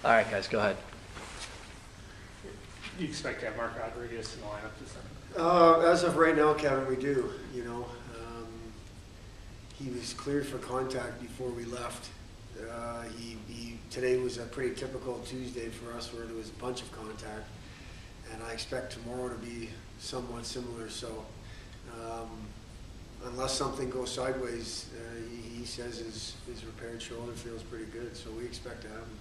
All right, guys, go ahead. Do you expect to have Mark Rodriguez in the lineup this time? As of right now, Kevin, we do. He was cleared for contact before we left. Today was a pretty typical Tuesday for us where there was a bunch of contact, and I expect tomorrow to be somewhat similar. So unless something goes sideways, he says his repaired shoulder feels pretty good, so we expect to have him.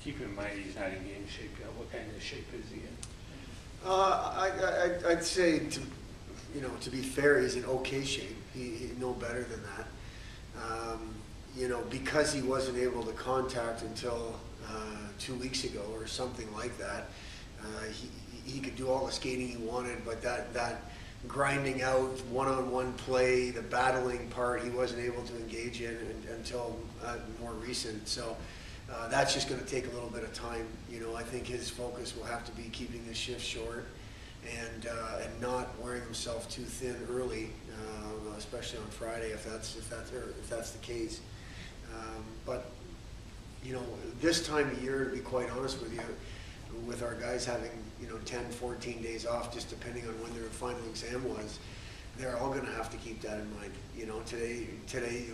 Keep in mind he's not in game shape yet. What kind of shape is he in? I'd say, to be fair, he's in okay shape. He no better than that. Because he wasn't able to contact until 2 weeks ago or something like that, he could do all the skating he wanted, but that grinding out one-on-one play, the battling part, he wasn't able to engage in until more recent. So that's just going to take a little bit of time. I think his focus will have to be keeping his shift short and not wearing himself too thin early, especially on Friday if that's the case. But this time of year, to be quite honest with you, with our guys having 10, 14 days off, just depending on when their final exam was, they're all going to have to keep that in mind. Today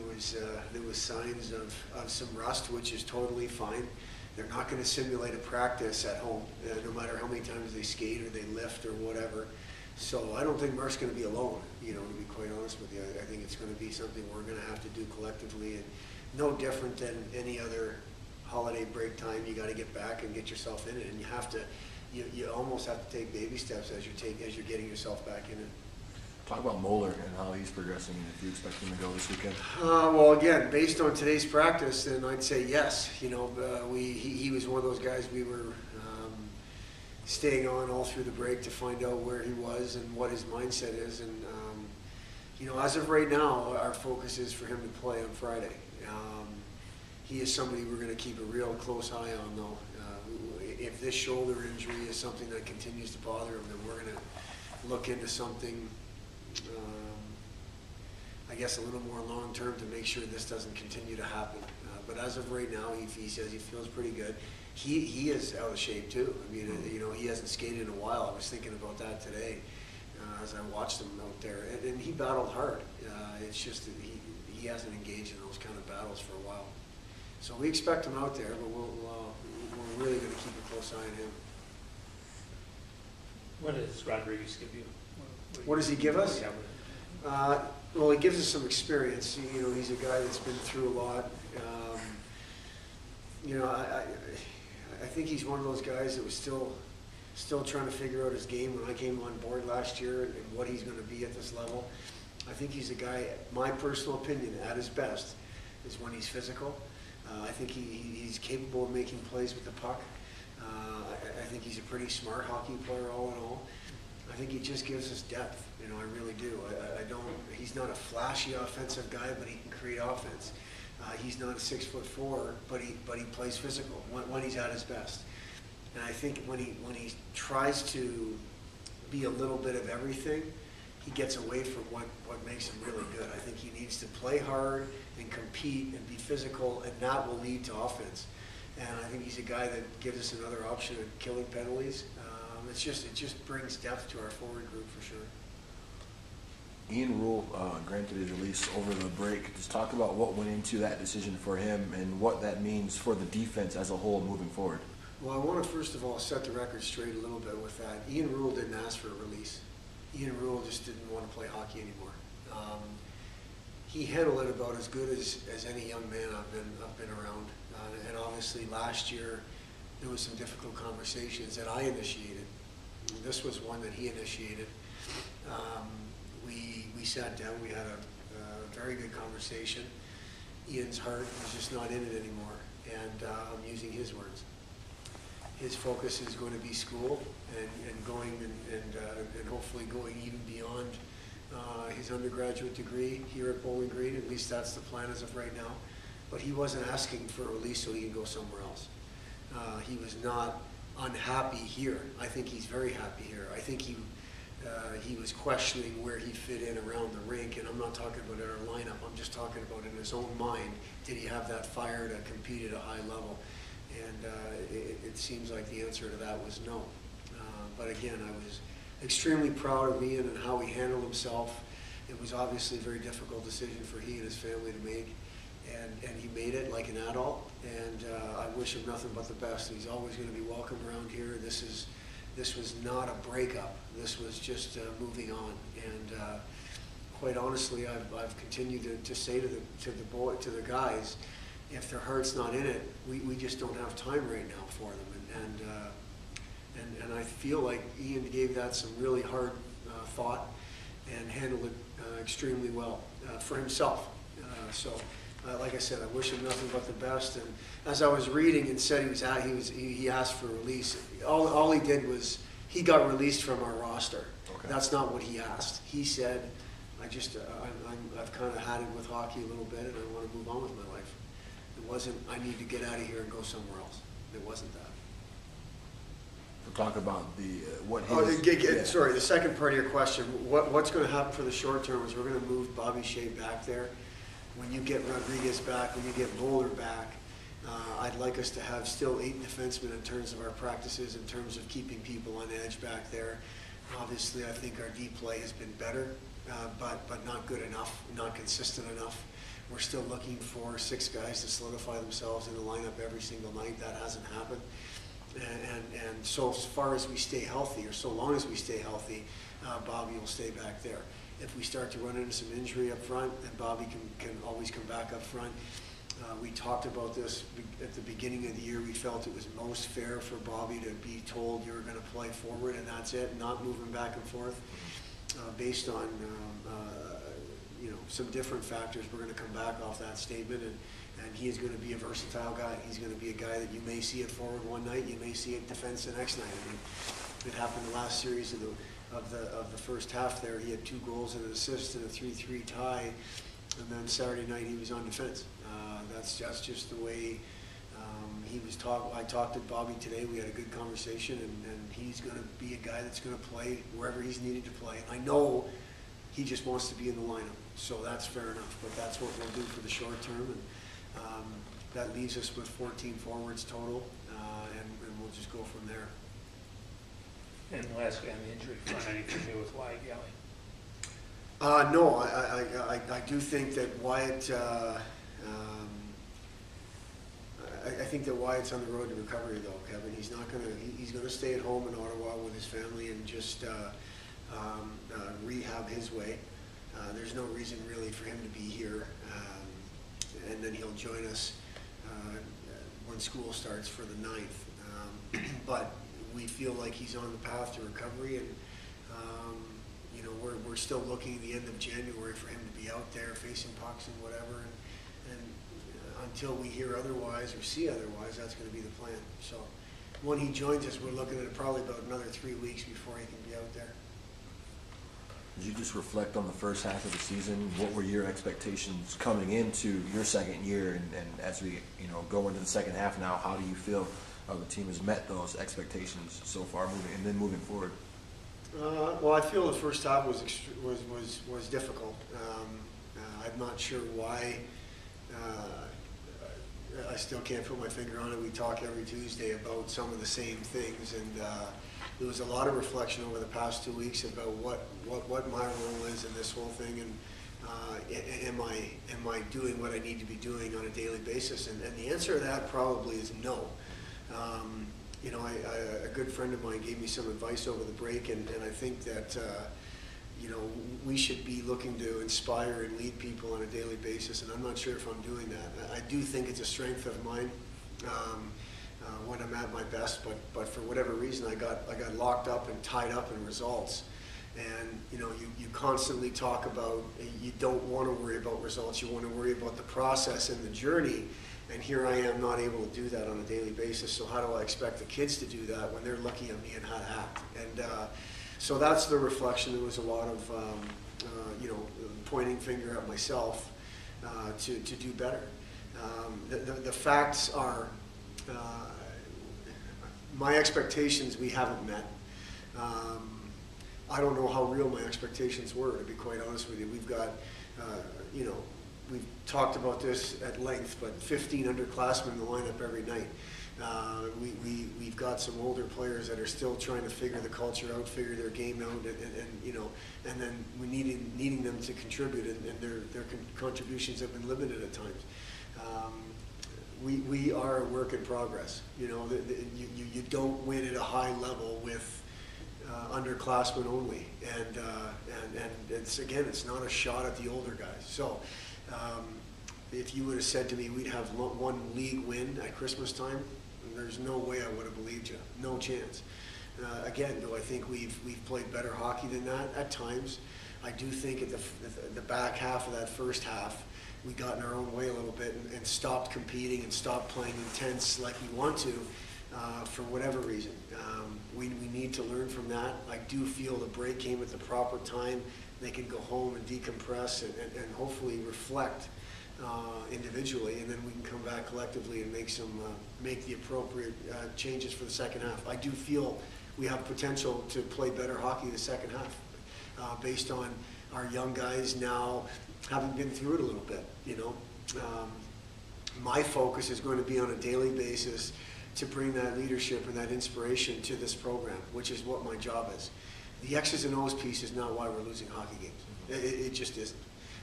there was signs of some rust, which is totally fine. They're not going to simulate a practice at home, no matter how many times they skate or they lift or whatever. So I don't think Mark's going to be alone, to be quite honest with you. I think it's going to be something we're going to have to do collectively, and no different than any other holiday break time. You got to get back and get yourself in it, and you almost have to take baby steps as you're getting yourself back in it. Talk about Moeller and how he's progressing, and if you expect him to go this weekend. Well, again, based on today's practice, then I'd say yes. He was one of those guys we were staying on all through the break to find out where he was and what his mindset is. And as of right now, our focus is for him to play on Friday. He is somebody we're going to keep a real close eye on, though. If this shoulder injury is something that continues to bother him, then we're going to look into something, I guess, a little more long-term to make sure this doesn't continue to happen. But as of right now, he says he feels pretty good. He is out of shape too. I mean, he hasn't skated in a while. I was thinking about that today as I watched him out there, and he battled hard. It's just that he hasn't engaged in those kind of battles for a while. So we expect him out there, but we're really going to keep a close eye on him. What does Rodriguez give you? What does he give us? Well, he gives us some experience. He's a guy that's been through a lot. I think he's one of those guys that was still trying to figure out his game when I came on board last year and what he's going to be at this level. I think he's a guy, my personal opinion, at his best is when he's physical. I think he's capable of making plays with the puck. I think he's a pretty smart hockey player all in all. I think he just gives us depth. I really do. He's not a flashy offensive guy, but he can create offense. He's not a 6'4", but he plays physical when he's at his best. And I think when he tries to be a little bit of everything, he gets away from what makes him really good. I think he needs to play hard and compete and be physical, and that will lead to offense. And I think he's a guy that gives us another option at killing penalties. It just brings depth to our forward group for sure. Ian Rule granted his release over the break. Just talk about what went into that decision for him and what that means for the defense as a whole moving forward. Well, I want to first of all set the record straight a little bit with that. Ian Rule didn't ask for a release. Ian Rule just didn't want to play hockey anymore. He handled it about as good as any young man I've been around. And obviously last year there was some difficult conversations that I initiated. This was one that he initiated. We sat down, we had a very good conversation. Ian's heart was just not in it anymore, and I'm using his words. His focus is going to be school and going and hopefully going even beyond his undergraduate degree here at Bowling Green. At least that's the plan as of right now. But he wasn't asking for a release so he can go somewhere else. He was not unhappy here. I think he's very happy here. I think he was questioning where he fit in around the rink, and I'm not talking about in our lineup, I'm just talking about in his own mind, did he have that fire to compete at a high level? And it seems like the answer to that was no. But again, I was extremely proud of Ian and how he handled himself. It was obviously a very difficult decision for he and his family to make, and he made it like an adult, and I wish him nothing but the best. He's always going to be welcome around here. This was not a breakup. This was just moving on, and quite honestly, I've continued to say to the guys, if their heart's not in it, we just don't have time right now for them, and I feel like Ian gave that some really hard thought and handled it extremely well for himself. Like I said, I wish him nothing but the best. And as I was reading, and said he asked for release. All he did was he got released from our roster. Okay. That's not what he asked. He said, I've kind of had it with hockey a little bit, and I want to move on with my life. It wasn't, I need to get out of here and go somewhere else. It wasn't that. We'll talk about the Sorry, the second part of your question. What's going to happen for the short term is we're going to move Bobby Shea back there. When you get Rodriguez back, when you get Bowler back, I'd like us to have still 8 defensemen in terms of our practices, in terms of keeping people on edge back there. Obviously, I think our D play has been better, but not good enough, not consistent enough. We're still looking for 6 guys to solidify themselves in the lineup every single night. That hasn't happened. And so as far as we stay healthy, or so long as we stay healthy, Bobby will stay back there. If we start to run into some injury up front, then Bobby can always come back up front. We talked about this at the beginning of the year. We felt it was most fair for Bobby to be told you're going to play forward and that's it, not moving back and forth. Based on some different factors, we're going to come back off that statement, and he is going to be a versatile guy. He's going to be a guy that you may see at forward one night, you may see at defense the next night. I mean, it happened the last series of the first half there. He had 2 goals and an assist and a 3-3 tie, and then Saturday night he was on defense. That's just the way he was I talked to Bobby today. We had a good conversation, and he's going to be a guy that's going to play wherever he's needed to play. And I know he just wants to be in the lineup, so that's fair enough. But that's what we'll do for the short term, and that leaves us with 14 forwards total, and we'll just go from there. And lastly, on the injury front, anything to do with Wyatt Galley? No, I do think that Wyatt. I think that Wyatt's on the road to recovery, though, Kevin. He's not going to. He's going to stay at home in Ottawa with his family and just rehab his way. There's no reason really for him to be here, and then he'll join us when school starts for the 9th. But we feel like he's on the path to recovery, and we're still looking at the end of January for him to be out there facing pucks and whatever. And until we hear otherwise or see otherwise, that's going to be the plan. So when he joins us, we're looking at probably about another 3 weeks before he can be out there. Did you just reflect on the first half of the season? What were your expectations coming into your second year, and as we go into the second half now, how do you feel the team has met those expectations so far, moving forward? Well, I feel the first half was difficult. I'm not sure why. I still can't put my finger on it. We talk every Tuesday about some of the same things, and there was a lot of reflection over the past 2 weeks about what my role is in this whole thing, and am I doing what I need to be doing on a daily basis? And the answer to that probably is no. A good friend of mine gave me some advice over the break, and I think that we should be looking to inspire and lead people on a daily basis, and I'm not sure if I'm doing that. I do think it's a strength of mine when I'm at my best, but for whatever reason I got locked up and tied up in results. And you constantly talk about you don't want to worry about results, you want to worry about the process and the journey. And here I am not able to do that on a daily basis. So how do I expect the kids to do that when they're looking at me and how to act? And so that's the reflection. There was a lot of pointing finger at myself to do better. The facts are my expectations we haven't met. I don't know how real my expectations were, to be quite honest with you. We've got, you know, we've talked about this at length, but 15 underclassmen in the lineup every night. We've got some older players that are still trying to figure the culture out, figure their game out, and you know, and then we needing them to contribute, and their contributions have been limited at times. We are a work in progress. You know, you don't win at a high level with underclassmen only, and it's, again, it's not a shot at the older guys. So if you would have said to me we'd have one league win at Christmas time, there's no way I would have believed you. No chance. Again, do I think we've played better hockey than that? At times. I do think at the back half of that first half, we got in our own way a little bit and stopped competing and stopped playing intense like we want to for whatever reason. We need to learn from that. I do feel the break came at the proper time. They can go home and decompress and hopefully reflect individually, and then we can come back collectively and make the appropriate changes for the second half. I do feel we have potential to play better hockey the second half based on our young guys now having been through it a little bit. You know, my focus is going to be on a daily basis to bring that leadership and that inspiration to this program, which is what my job is. The X's and O's piece is not why we're losing hockey games. It just isn't.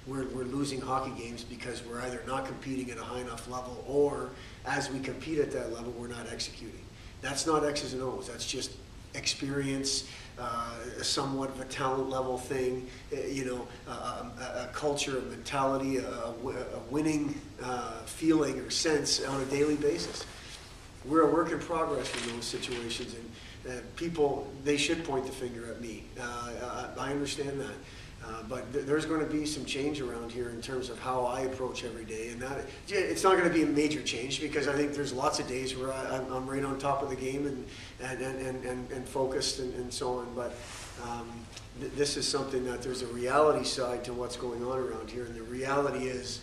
We're losing hockey games because we're either not competing at a high enough level, or as we compete at that level, we're not executing. That's not X's and O's. That's just experience, somewhat of a talent level thing, you know, a culture, a mentality, a winning feeling or sense on a daily basis. We're a work in progress in those situations, and people, they should point the finger at me. I understand that. But there's going to be some change around here in terms of how I approach every day, and that it's not going to be a major change, because I think there's lots of days where I'm right on top of the game and focused and so on. But this is something that there's a reality side to what's going on around here, and the reality is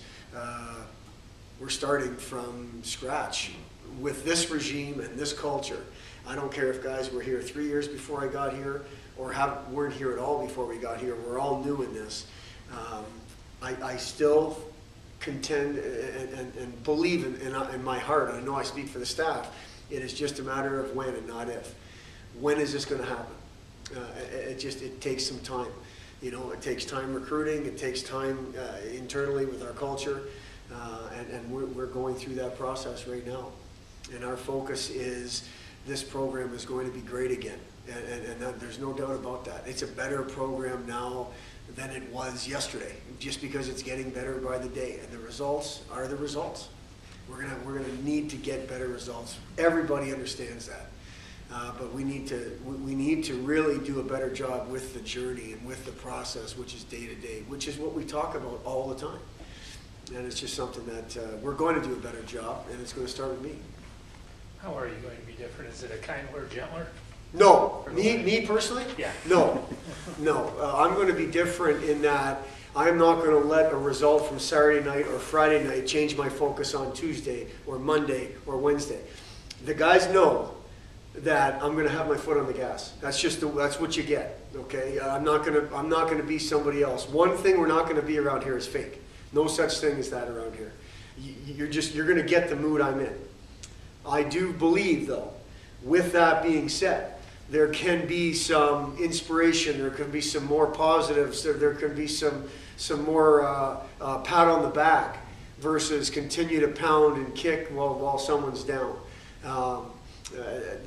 we're starting from scratch with this regime and this culture. I don't care if guys were here 3 years before I got here or weren't here at all before we got here. We're all new in this. I still contend and believe in my heart, and I know I speak for the staff, it is just a matter of when and not if. When is this going to happen? It takes some time. You know, it takes time recruiting, it takes time internally with our culture, and we're going through that process right now. And our focus is this program is going to be great again. And there's no doubt about that. It's a better program now than it was yesterday, just because it's getting better by the day. And the results are the results. We're gonna need to get better results. Everybody understands that. But we need to really do a better job with the journey and with the process, which is day to day, which is what we talk about all the time. And it's just something that we're going to do a better job, and it's going to start with me. How are you going to be different? Is it a kinder, gentler? No, me personally? Yeah. No. I'm going to be different in that I'm not going to let a result from Saturday night or Friday night change my focus on Tuesday or Monday or Wednesday. The guys know that I'm going to have my foot on the gas. That's what you get. Okay, I'm not going to be somebody else. One thing we're not going to be around here is fake. No such thing as that around here. You're going to get the mood I'm in. I do believe, though, with that being said, there can be some inspiration, there can be some more positives, there can be some more pat on the back versus continue to pound and kick while someone's down.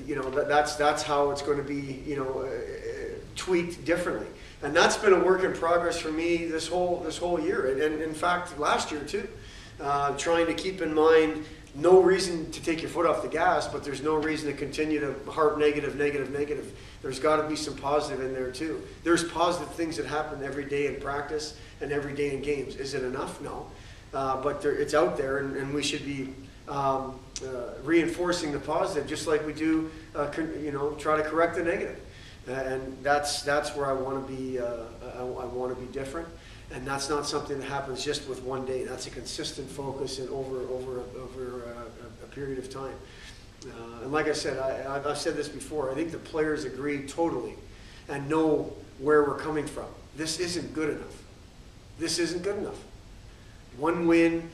You know, that's how it's going to be, you know, tweaked differently. And that's been a work in progress for me this whole year, and in fact last year too. Trying to keep in mind, no reason to take your foot off the gas, but there's no reason to continue to harp negative. There's got to be some positive in there too. There's positive things that happen every day in practice and every day in games. Is it enough? No. But it's out there, and we should be reinforcing the positive, just like we do, you know, try to correct the negative. And that's where I want to be. I want to be different. And that's not something that happens just with one day. That's a consistent focus and over a period of time. And like I said, I've said this before, I think the players agree totally and know where we're coming from. This isn't good enough. This isn't good enough. One win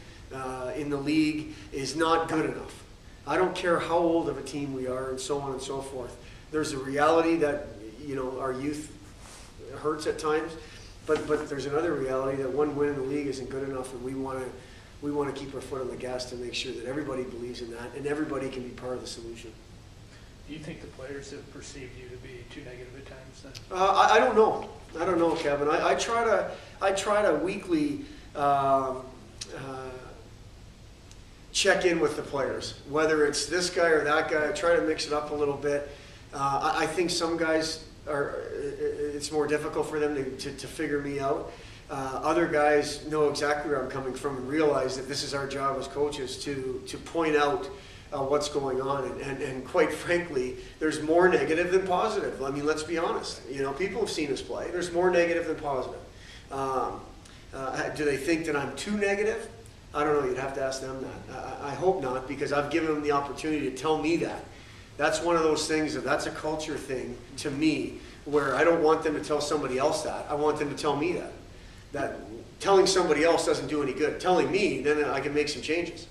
in the league is not good enough. I don't care how old of a team we are and so on and so forth. There's a reality that, you know, our youth hurts at times, but there's another reality that one win in the league isn't good enough, and we want to keep our foot on the gas to make sure that everybody believes in that and everybody can be part of the solution. Do you think the players have perceived you to be too negative at times then? I don't know. I don't know, Kevin. I try to weekly check in with the players, whether it's this guy or that guy. I try to mix it up a little bit. I think some guys it's more difficult for them to figure me out. Other guys know exactly where I'm coming from and realize that this is our job as coaches to point out what's going on. And quite frankly, there's more negative than positive. I mean, let's be honest. You know, people have seen us play. There's more negative than positive. Do they think that I'm too negative? I don't know. You'd have to ask them that. I hope not, because I've given them the opportunity to tell me that. That's one of those things that's a culture thing to me, where I don't want them to tell somebody else that. I want them to tell me that. That telling somebody else doesn't do any good. Telling me, then I can make some changes.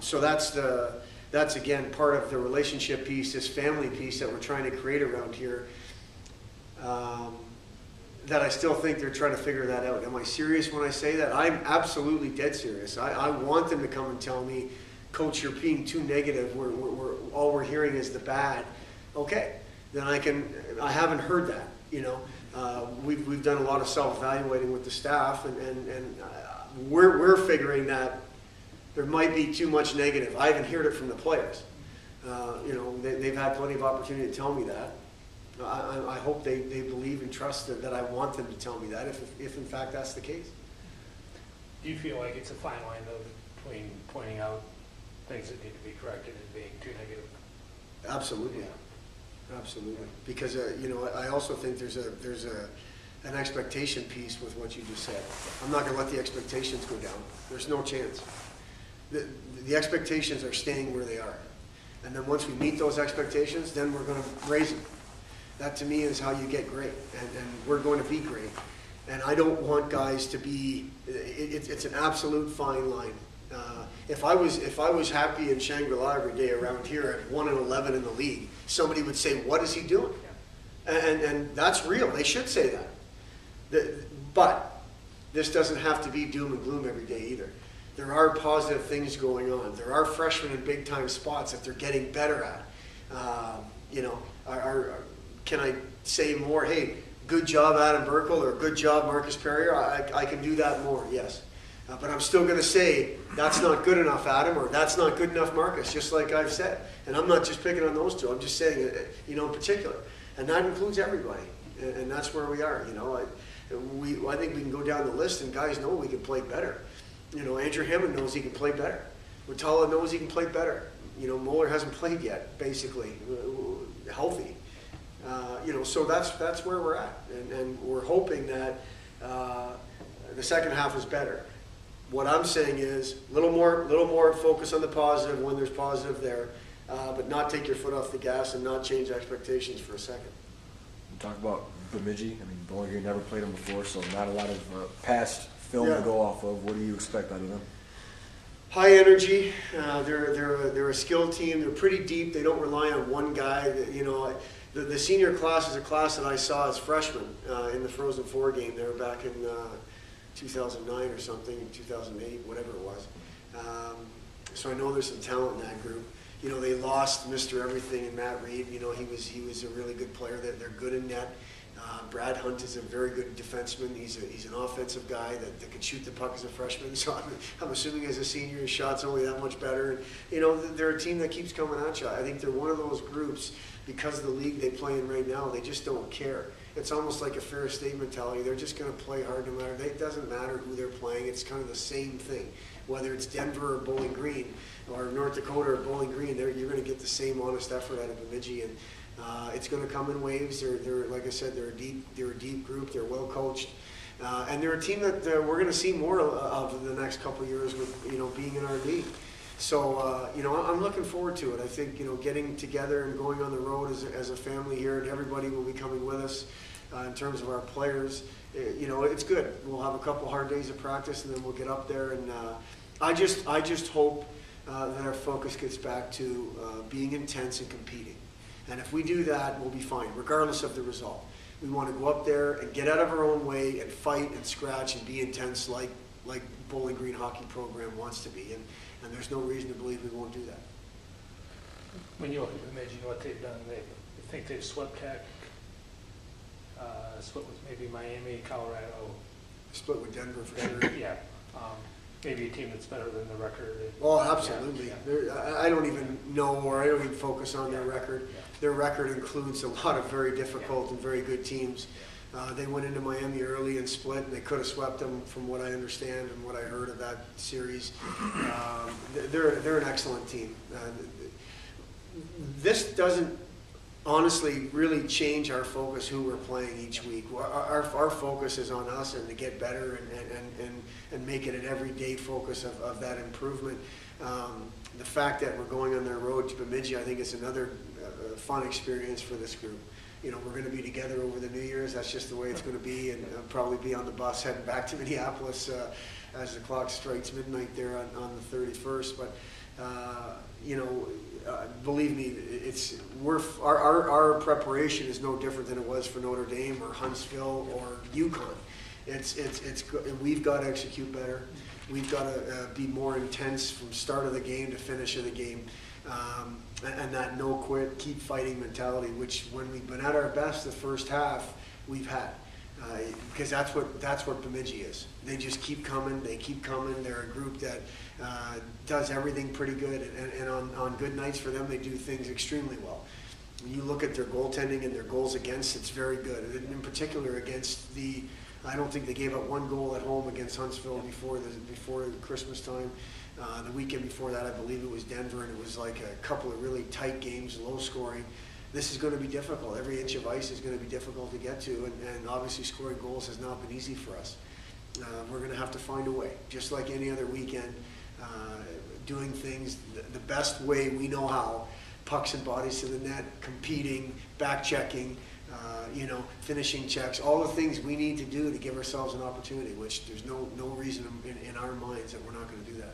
So that's again part of the relationship piece, this family piece that we're trying to create around here. That I still think they're trying to figure that out. Am I serious when I say that? I'm absolutely dead serious. I want them to come and tell me, Coach, you're being too negative. All we're hearing is the bad. Okay, then I haven't heard that. You know, we've done a lot of self-evaluating with the staff, and we're figuring that there might be too much negative. I haven't heard it from the players. You know, they've had plenty of opportunity to tell me that. I hope they believe and trust that I want them to tell me that, if in fact that's the case. Do you feel like it's a fine line, though, between pointing out things that need to be corrected and being too negative? Absolutely, absolutely. Because you know, I also think there's an expectation piece with what you just said. I'm not going to let the expectations go down. There's no chance. The expectations are staying where they are, and then once we meet those expectations, then we're going to raise them. That to me is how you get great, and we're going to be great. And I don't want guys to be. It's an absolute fine line. If I was happy in Shangri-La every day around here at 1-11 in the league, somebody would say, "What is he doing?" And that's real. They should say that. But this doesn't have to be doom and gloom every day either. There are positive things going on. There are freshmen in big time spots that they're getting better at. You know, can I say more? Hey, good job, Adam Burkle, or good job, Marcus Perrier. I can do that more, yes. But I'm still going to say, that's not good enough, Adam, or that's not good enough, Marcus, just like I've said. And I'm not just picking on those two. I'm just saying, you know, in particular. And that includes everybody. And that's where we are, you know. I think we can go down the list, and guys know we can play better. You know, Andrew Hammond knows he can play better. Rotala knows he can play better. You know, Mueller hasn't played yet, basically, healthy. You know, so that's where we're at, and we're hoping that the second half is better. What I'm saying is a little more focus on the positive when there's positive there, but not take your foot off the gas and not change expectations for a second. You talk about Bemidji. I mean, Bowling Green never played them before, so not a lot of past film to go off of. What do you expect out of them? High energy. They're a skilled team. They're pretty deep. They don't rely on one guy. You know, the senior class is a class that I saw as freshmen in the Frozen Four game there back in 2009 or something, 2008, whatever it was. So I know there's some talent in that group. You know, they lost Mr. Everything in Matt Reed. You know, he was a really good player. They're good in net. Brad Hunt is a very good defenseman. He's an offensive guy that could shoot the puck as a freshman. So I'm assuming as a senior, his shot's only that much better. And, you know, they're a team that keeps coming at you. I think they're one of those groups, because of the league they play in right now, they just don't care. It's almost like a fair state mentality. They're just going to play hard no matter. It doesn't matter who they're playing. It's kind of the same thing. Whether it's Denver or Bowling Green or North Dakota or Bowling Green, you're going to get the same honest effort out of Bemidji. And it's going to come in waves. They're like I said, they're a deep group. They're well coached, and they're a team that we're going to see more of in the next couple of years with, you know, being in our league. So you know, I'm looking forward to it. I think, you know, getting together and going on the road as a family here, and everybody will be coming with us. in terms of our players, you know, it's good. We'll have a couple hard days of practice, and then we'll get up there. And I just hope that our focus gets back to being intense and competing. And if we do that, we'll be fine, regardless of the result. We want to go up there and get out of our own way and fight and scratch and be intense like Bowling Green Hockey Program wants to be. And there's no reason to believe we won't do that. When you look at Bemidji, what they've done, I think they've swept Tech, split with maybe Miami, Colorado. Split with Denver for sure. Yeah. Maybe a team that's better than the record. Oh, absolutely. Yeah. I don't even know, or I don't even focus on their record. Yeah. Their record includes a lot of very difficult and very good teams. They went into Miami early and split, and they could have swept them from what I understand and what I heard of that series. They're an excellent team. This doesn't honestly really change our focus who we're playing each week. Our focus is on us and to get better and make it an everyday focus of that improvement. The fact that we're going on their road to Bemidji, I think it's another fun experience for this group. You know, we're going to be together over the New Year's. That's just the way it's going to be, and probably be on the bus heading back to Minneapolis as the clock strikes midnight there on the 31st. But you know, believe me, our preparation is no different than it was for Notre Dame or Huntsville or UConn. We've got to execute better. We've got to be more intense from start of the game to finish of the game, and that no quit, keep fighting mentality, which when we've been at our best the first half, we've had. Because that's what Bemidji is. They just keep coming. They keep coming. They're a group that does everything pretty good, and on good nights for them, they do things extremely well. When you look at their goaltending and their goals against, it's very good. And in particular against I don't think they gave up one goal at home against Huntsville before Christmas time. The weekend before that, I believe it was Denver, and it was like a couple of really tight games, low scoring. This is going to be difficult. Every inch of ice is going to be difficult to get to, and obviously scoring goals has not been easy for us. We're going to have to find a way, just like any other weekend, doing things the best way we know how, pucks and bodies to the net, competing, back-checking, you know, finishing checks, all the things we need to do to give ourselves an opportunity, which there's no reason in our minds that we're not going to do that.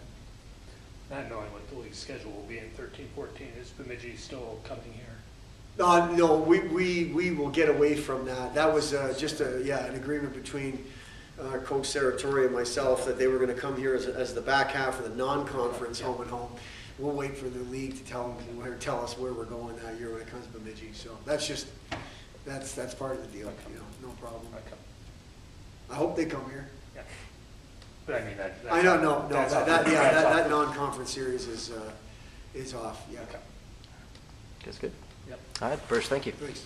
Not knowing what the league schedule will be in 13-14, is Bemidji still coming here? No, we will get away from that. That was just an agreement between Coach Sartori and myself that they were going to come here as the back half of the non-conference home and home. We'll wait for the league to tell us where we're going that year when it comes to Bemidji. So that's part of the deal. You know, no problem. Okay. I hope they come here. Yeah. But I mean that. I know, no. That non-conference series is off. Yeah. Okay. That's good. Yep. All right, Bruce, thank you. Thanks.